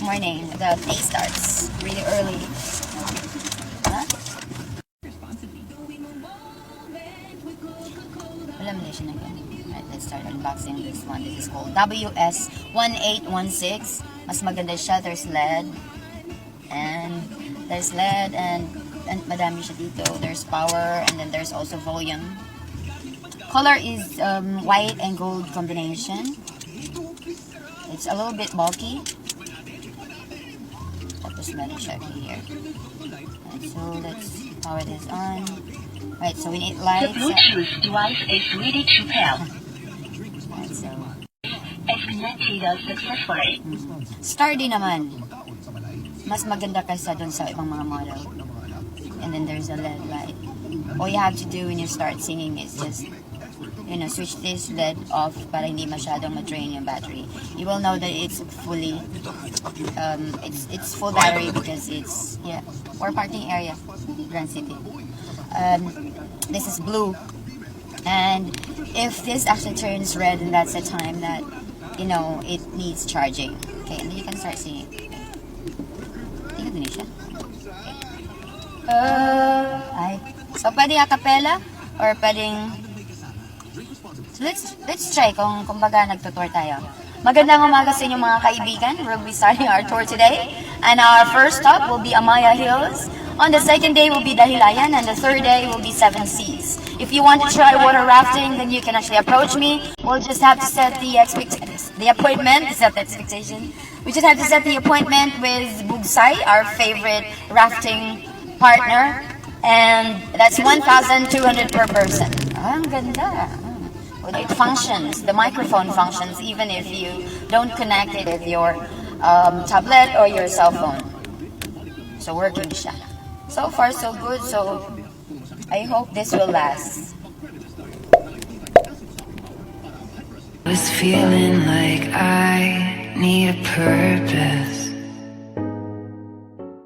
morning. The day starts really early. Huh? Right, let's start unboxing this one. This is called WS-1816. Mas maganda siya. There's LED. And madami siya dito. There's power and then there's also volume. Color is white and gold combination. It's a little bit bulky. Tapos meron siya here. Right, so let's power this on. Right, so we need lights. The Bluetooth device is ready to pair. Right, so It's connected successfully. sturdy naman. Mas maganda kaysa dun sa ibang mga model. And then there's a LED light. All you have to do when you start singing is just, switch this LED off para hindi masyadong ma-drain yung battery. You will know that it's fully, it's full battery because it's, for parking area, Grand City. This is blue. And if this actually turns red, then that's the time that, it needs charging. Okay, and then you can start singing. So pwedeng a cappella or pwedeng let's try kung baga nagtutour tayo. Magandang umaga sa inyong mga kaibigan. We'll be starting our tour today. And our first stop will be Amaya Hills. On the second day will be Dahilayan, and the third day will be Seven Seas. If you want to try water rafting, then you can actually approach me. We'll just have to set the appointment, set the expectation. We just have to set the appointment with Bugsay, our favorite rafting partner. And that's 1,200 per person. Ang ganda. It functions, the microphone functions even if you don't connect it with your tablet or your cell phone. So working siya. So far so good, so I hope this will last. I was feeling like I need a purpose.